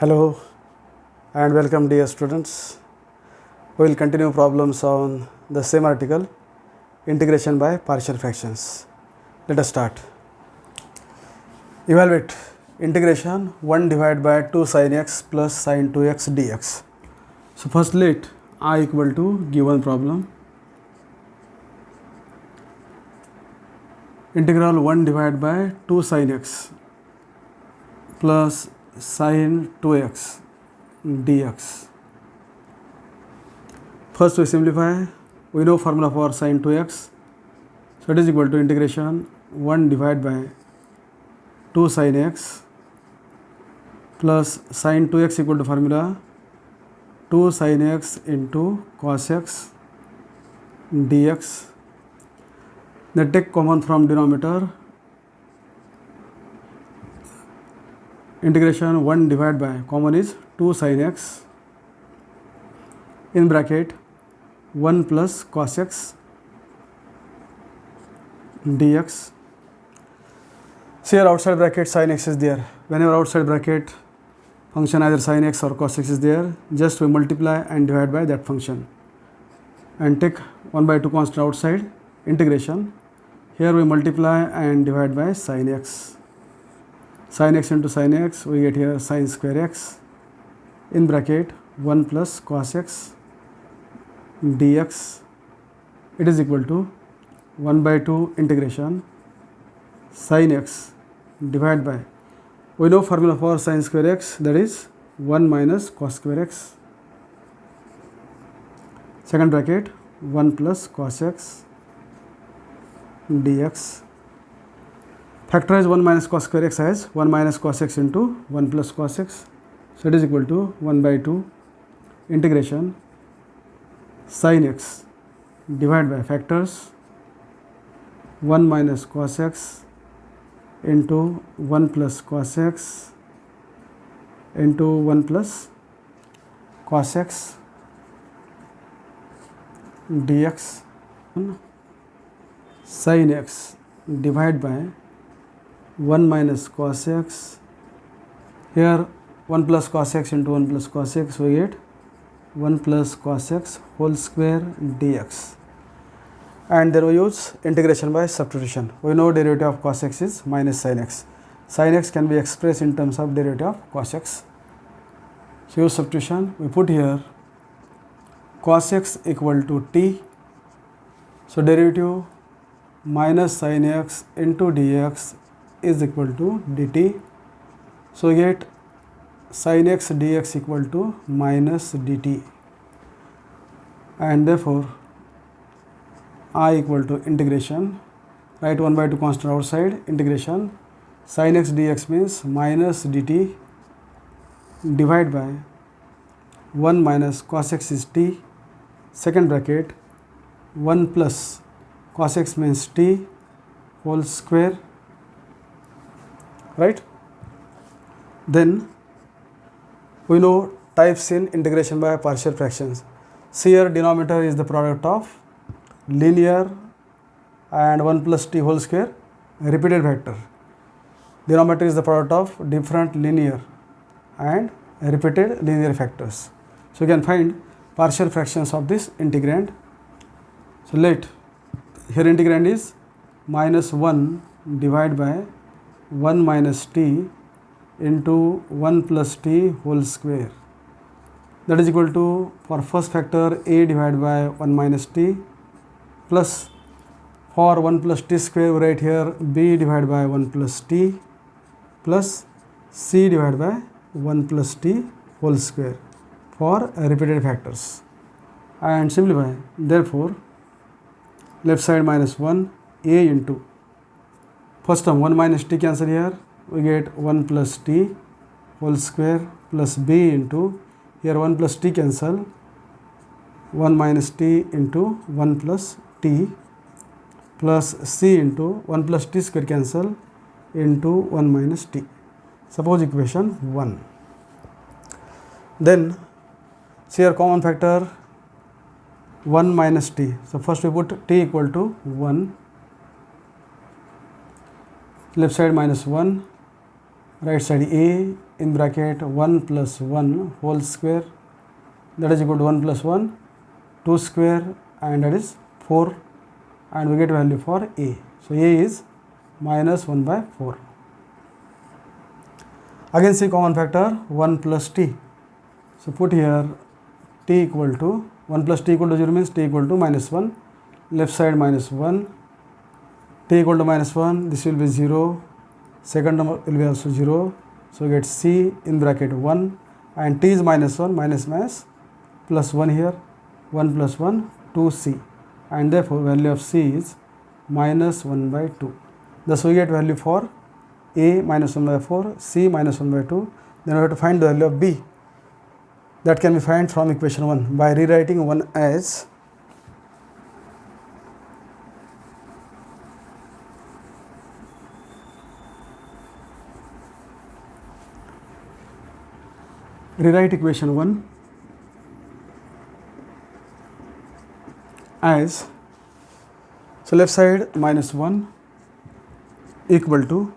Hello and welcome dear students. We will continue problems on the same article, integration by partial fractions. Let us start. Evaluate integration 1 divided by 2 sin x plus sin 2x dx. So first let I equal to given problem. Integral 1 divided by 2 sin x plus sin 2x dx. First we simplify. We know formula for sin 2x. So it is equal to integration 1 divided by 2 sin x plus sin 2x equal to formula 2 sin x into cos x dx. Then take common from denominator. Integration 1 divided by common is 2 sin x in bracket 1 plus cos x dx. So here outside bracket sin x is there. Whenever outside bracket function either sin x or cos x is there, just we multiply and divide by that function and take 1 by 2 constant outside. Integration here we multiply and divide by sin x. Sin x into sin x, we get here sin square x in bracket 1 plus cos x dx. It is equal to 1 by 2 integration sin x divided by, we know formula for sin square x, that is 1 minus cos square x, second bracket 1 plus cos x dx. Factorize 1 minus cos square x as 1 minus cos x into 1 plus cos x. So it is equal to 1 by 2 integration sin x divided by factors 1 minus cos x into 1 plus cos x into 1 plus cos x dx. Sin x divided by 1 minus cos x, here 1 plus cos x into 1 plus cos x, we get 1 plus cos x whole square dx. And then we use integration by substitution. We know derivative of cos x is minus sin x. Sin x can be expressed in terms of derivative of cos x. So use substitution. We put here cos x equal to t. So derivative minus sin x into dx is equal to dt. So we get sin x dx equal to minus dt, and therefore I equal to integration, write 1 by 2 constant outside, integration sin x dx means minus dt divided by 1 minus cos x is t, second bracket 1 plus cos x means t whole square, right? Then we know types in integration by partial fractions. See here denominator is the product of linear and 1 plus t whole square repeated factor. Denominator is the product of different linear and repeated linear factors. So you can find partial fractions of this integrand. So let here integrand is minus 1 divided by 1 minus t into 1 plus t whole square, that is equal to, for first factor, a divided by 1 minus t, plus for 1 plus t square we write here b divided by 1 plus t, plus c divided by 1 plus t whole square for repeated factors, and simplify. Therefore left side minus 1, a into first term 1 minus t cancel, here we get 1 plus t whole square plus b into, here 1 plus t cancel, 1 minus t into 1 plus t, plus c into 1 plus t square cancel into 1 minus t. Suppose equation 1. Then see here common factor 1 minus t. So first we put t equal to 1, left side minus 1, right side a in bracket 1 plus 1 whole square, that is equal to 1 plus 1 2 square, and that is 4, and we get value for a. So a is minus 1 by 4. Again see common factor 1 plus t. So put here t equal to 1 plus t equal to 0 means t equal to minus 1, left side minus 1, t equal to minus 1, this will be 0, second term will be also 0, so get c in bracket 1, and t is minus 1, minus minus plus 1 here, 1 plus 1 2c, and therefore value of c is minus 1 by 2. Thus we get value for a minus 1 by 4, c minus 1 by 2. Then we have to find the value of b. That can be found from equation 1 by rewriting 1 as rewrite equation 1 as, so left side minus 1 equal to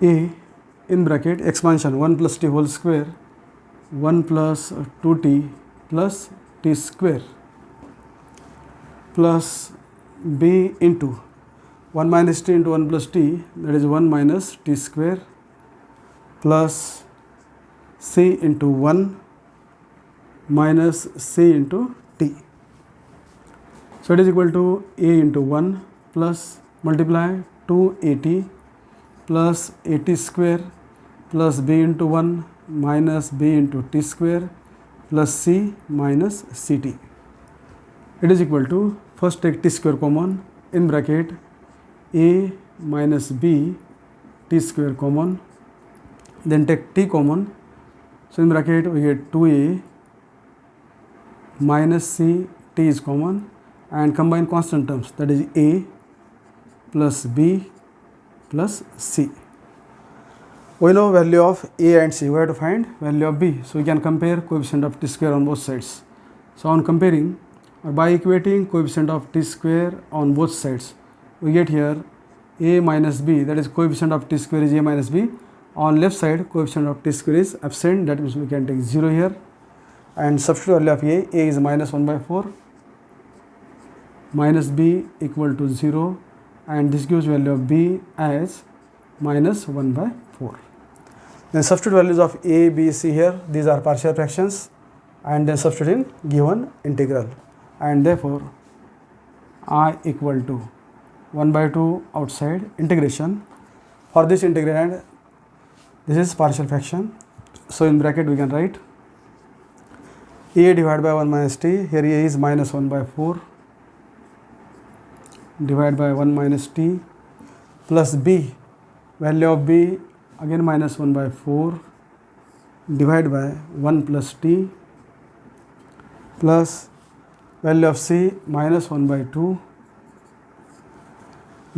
a in bracket expansion 1 plus t whole square 1 plus 2t plus t square plus b into 1 minus t into 1 plus t, that is 1 minus t square, plus c into 1 minus c into t. So it is equal to a into 1 plus multiply 2at plus at square plus b into 1 minus b into t square plus c minus ct. It is equal to, first take t square common, in bracket a minus b t square common, then take t common, so in bracket we get 2a minus c, t is common, and combine constant terms, that is a plus b plus c. We know value of a and c, we have to find value of b. So we can compare coefficient of t square on both sides. So on comparing or by equating coefficient of t square on both sides, we get here a minus b, that is coefficient of t square is a minus b. On left side coefficient of t square is absent, that means we can take 0 here, and substitute value of a is minus 1 by 4, minus b equal to 0, and this gives value of b as minus 1 by 4. Then substitute values of a, b, c here, these are partial fractions, and then substitute in given integral, and therefore I equal to 1 by 2 outside integration. For this integrand, this is partial fraction, so in bracket we can write a divided by 1 minus t, here a is minus 1 by 4 divided by 1 minus t, plus b, value of b again minus 1 by 4 divided by 1 plus t, plus value of c minus 1 by 2,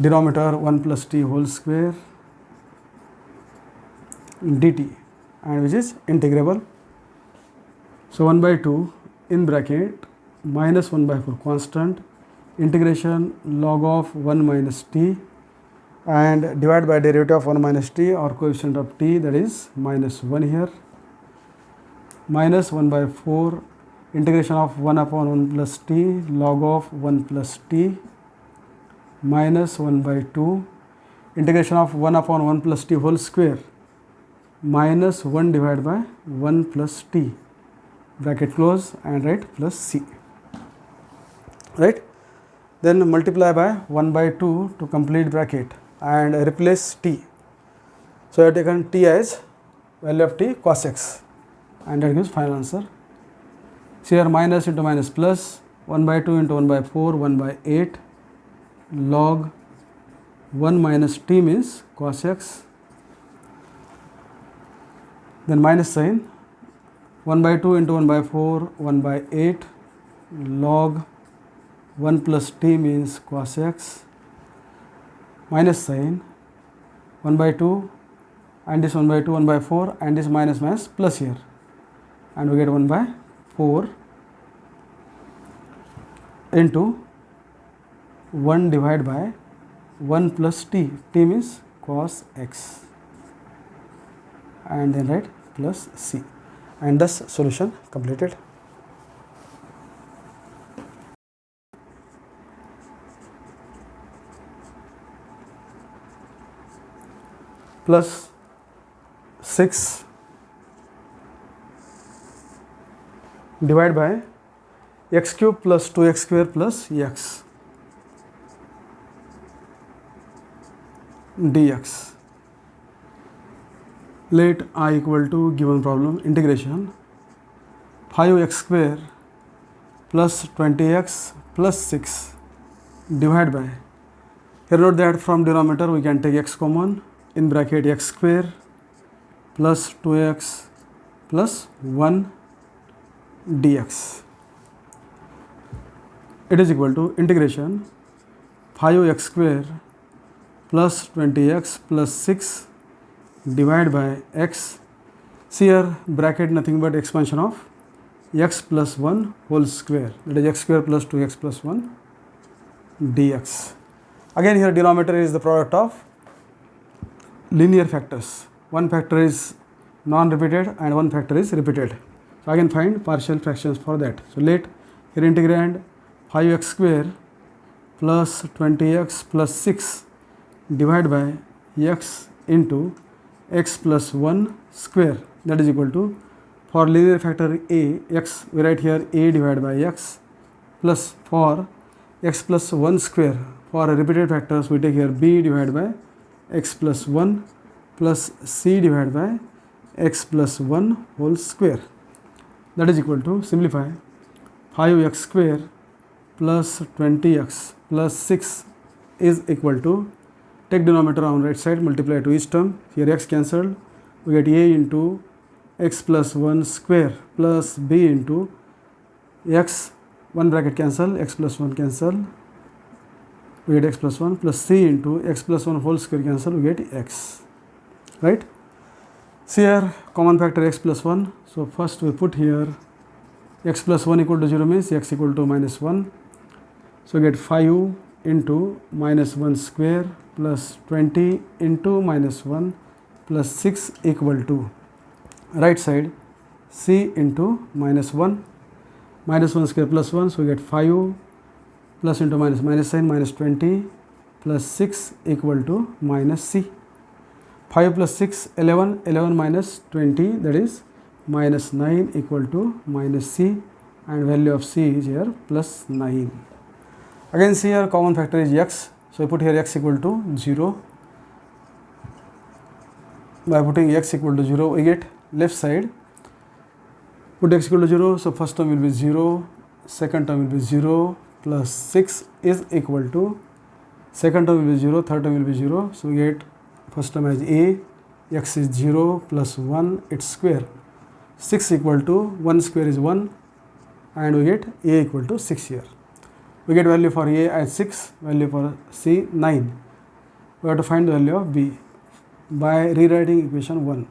denominator 1 plus t whole square dt, and which is integrable. So 1 by 2 in bracket minus 1 by 4 constant, integration log of 1 minus t, and divided by derivative of 1 minus t or coefficient of t, that is minus 1 here, minus 1 by 4 integration of 1 upon 1 plus t log of 1 plus t, minus 1 by 2 integration of 1 upon 1 plus t whole square minus 1 divided by 1 plus t, bracket close, and write plus c, right. Then multiply by 1 by 2 to complete bracket and replace t. So I have taken t as value of t cos x, and that gives final answer. So here minus into minus plus, 1 by 2 into 1 by 4, 1 by 8 log 1 minus t means cos x, then minus sign, 1 by 2 into 1 by 4, 1 by 8 log 1 plus t means cos x, minus sign, 1 by 2 and this 1 by 2, 1 by 4, and this minus minus plus here, and we get 1 by 4 into 1 divided by 1 plus t, t means cos x. and then write plus C, and thus solution completed. Plus 6 divided by x cube plus 2x square plus x dx. Let I equal to given problem integration 5x square plus 20x plus 6 divided by, here note that from denominator we can take x common, in bracket x square plus 2x plus 1 dx. It is equal to integration 5x square plus 20x plus 6 divided by x. See here bracket nothing but expansion of x plus 1 whole square, that is x square plus 2x plus 1 dx. Again here denominator is the product of linear factors. One factor is non-repeated and one factor is repeated. So I can find partial fractions for that. So let here integrand 5x square plus 20x plus 6 divided by x into x plus 1 square, that is equal to, for linear factor a, x, we write here a divided by x, plus for x plus 1 square, for repeated factors we take here b divided by x plus 1 plus c divided by x plus 1 whole square, that is equal to, simplify 5x square plus 20x plus 6 is equal to, take denominator on right side, multiply to each term, here x cancelled, we get a into x plus 1 square plus b into x, one bracket cancel, x plus 1 cancel, we get x plus 1 plus c into x plus 1 whole square cancel, we get x, right. See here common factor x plus 1, so first we put here x plus 1 equal to 0 means x equal to minus 1, so we get 5 into minus 1 square plus 20 into minus 1 plus 6 equal to, right side c into minus 1, minus 1 square plus 1, so we get 5 plus into minus, minus sign, minus 20 plus 6 equal to minus c. 5 plus 6, 11, 11 minus 20, that is minus 9 equal to minus c, and value of c is here plus 9. Again see here common factor is x, so we put here x equal to 0. By putting x equal to 0 we get left side, put x equal to 0, so first term will be 0, second term will be 0 plus 6 is equal to, second term will be 0, third term will be 0, so we get first term as a, x is 0 plus 1 its square, 6 equal to 1 square is 1, and we get a equal to 6 here. We get value for a as 6, value for c 9. We have to find the value of b by rewriting equation 1.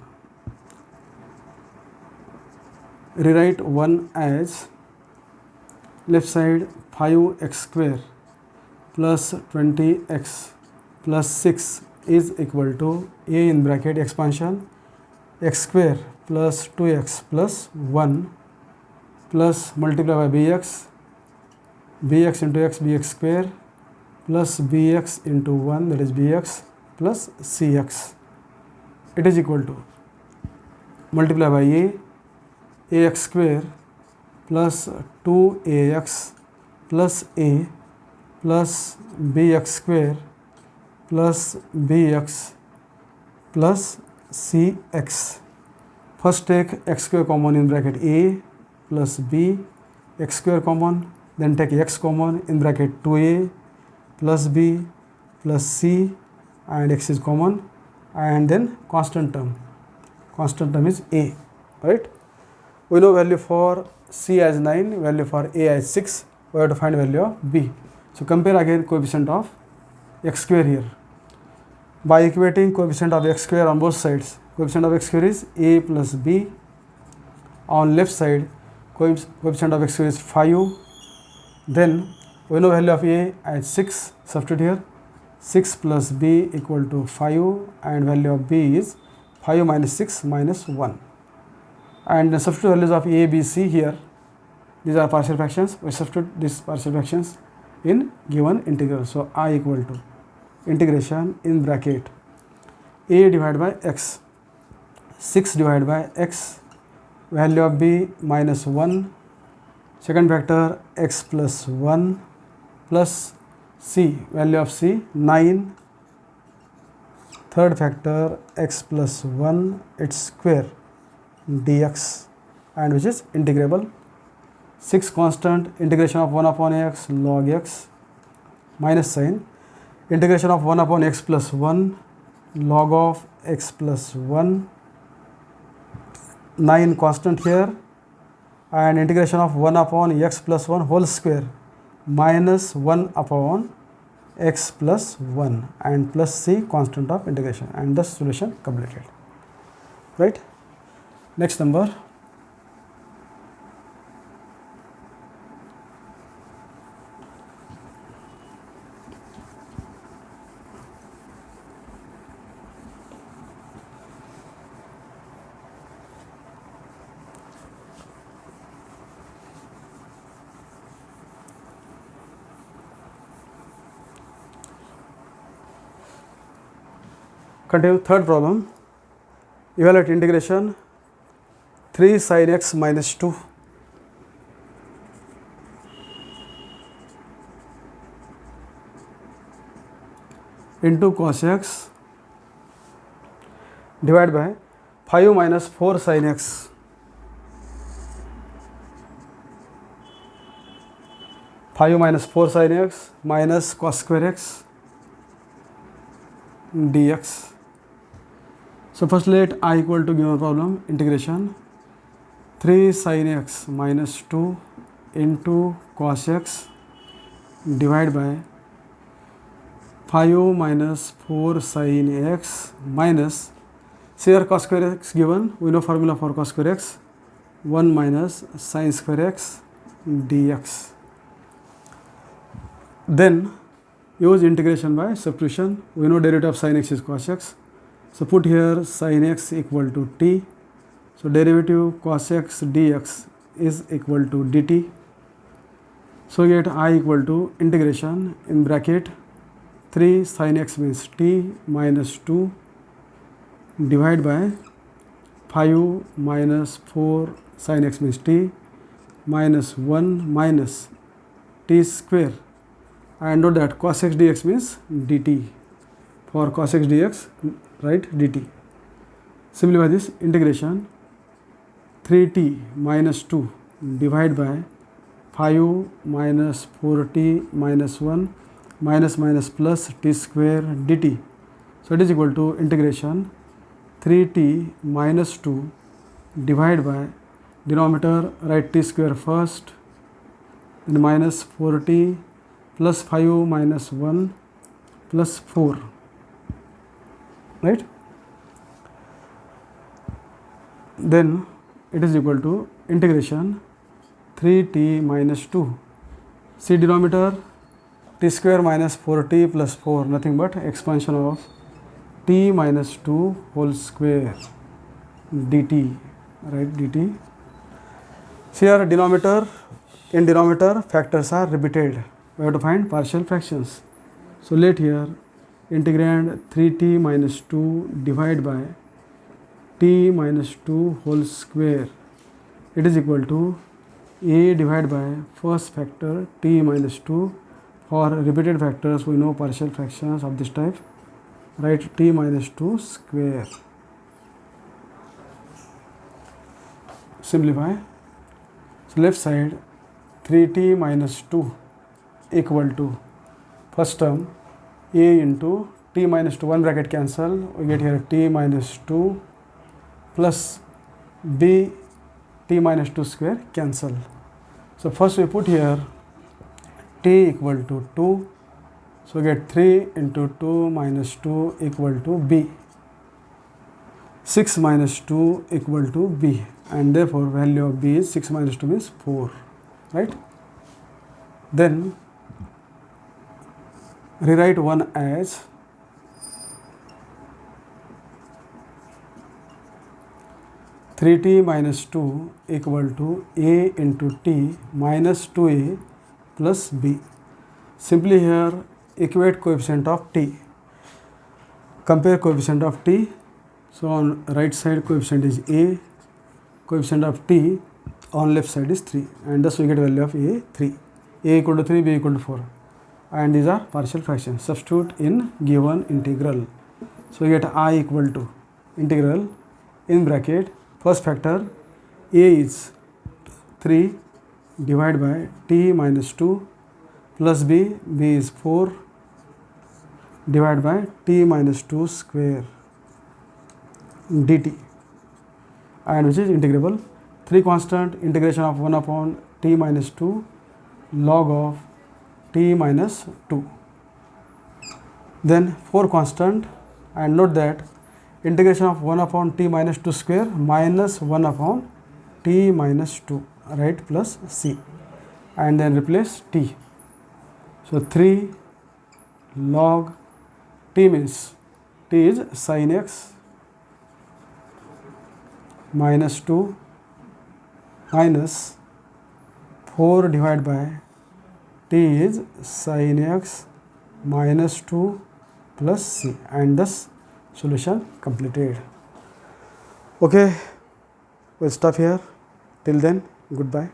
Rewrite 1 as left side 5x square plus 20x plus 6 is equal to a in bracket expansion x square plus 2x plus 1 plus multiply by bx, bx into x, bx square plus bx into 1, that is bx plus cx. It is equal to multiply by a, ax square plus 2ax plus a plus bx square plus bx plus cx. First take x square common in bracket a plus b, x square common, then take x common in bracket 2a plus b plus c, and x is common, and then constant term is a, right. We know value for c as 9, value for a as 6, we have to find value of b. So compare again coefficient of x square here. By equating coefficient of x square on both sides, coefficient of x square is a plus b, on left side coefficient of x square is 5, then we know value of a as 6, substitute here, 6 plus b equal to 5, and value of b is 5 minus 6 minus 1. And the substitute values of a, b, c here. These are partial fractions. We substitute these partial fractions in given integral. So I equal to integration in bracket a divided by x, 6 divided by x, value of b minus 1, second factor x plus 1 plus c, value of c 9, third factor x plus 1 its square dx, and which is integrable. 6 constant, integration of 1 upon x log x, minus sign, integration of 1 upon x plus 1 log of x plus 1, 9 constant here, and integration of 1 upon x plus 1 whole square minus 1 upon x plus 1 and plus c constant of integration, and thus solution completed. Right? Next number. Continue third problem. Evaluate integration 3 sin x minus 2 into cos x divided by 5 minus 4 sin x minus cos square x dx. So first let I equal to given problem integration 3 sin x minus 2 into cos x divided by 5 minus 4 sin x minus, here cos square x given, we know formula for cos square x, 1 minus sin square x dx. Then use integration by substitution. We know derivative of sin x is cos x. So put here sin x equal to t. So derivative cos x dx is equal to dt. So get I equal to integration in bracket 3 sin x means t minus 2 divided by 5 minus 4 sin x means t minus 1 minus t square, and note that cos x dx means dt. For cos x dx, write dt. Simplify this integration 3t minus 2 divided by 5 minus 4t minus 1 minus minus plus t square dt. So it is equal to integration 3t minus 2 divided by denominator write t square first, then minus 4t plus 5 minus 1 plus 4, right? Then it is equal to integration 3t minus 2. See denominator t square minus 4t plus 4, nothing but expansion of t minus 2 whole square dt, right, dt. See here denominator, in denominator factors are repeated. We have to find partial fractions. So let here integrand 3t minus 2 divided by t minus 2 whole square. It is equal to a divided by first factor t minus 2. For repeated factors we know partial fractions of this type. Write t minus 2 square. Simplify. So left side 3t minus 2 equal to first term a into t minus 2, one bracket cancel, we get here t minus 2 plus b t minus 2 square cancel. So first we put here t equal to 2, so get 3 into 2 minus 2 equal to b, 6 minus 2 equal to b, and therefore value of b is 6 minus 2 means 4, right? Then rewrite one as 3t minus 2 equal to a into t minus 2a plus b. Simply here equate coefficient of t. Compare coefficient of t. So on right side coefficient is a, coefficient of t on left side is 3, and thus we get value of a 3. A equal to 3, b equal to 4, and these are partial fractions. Substitute in given integral. So we get I equal to integral in bracket first factor a is 3 divided by t minus 2 plus b is 4 divided by t minus 2 square dt, and which is integrable. 3 constant, integration of 1 upon t minus 2 log of t minus 2. Then 4 constant, and note that integration of 1 upon t minus 2 square minus 1 upon t minus 2, right, plus c, and then replace t. So 3 log t means t is sin x minus 2 minus 4 divided by t is sin x minus 2 plus c, and thus solution completed. Okay, we'll stop here. Till then, goodbye.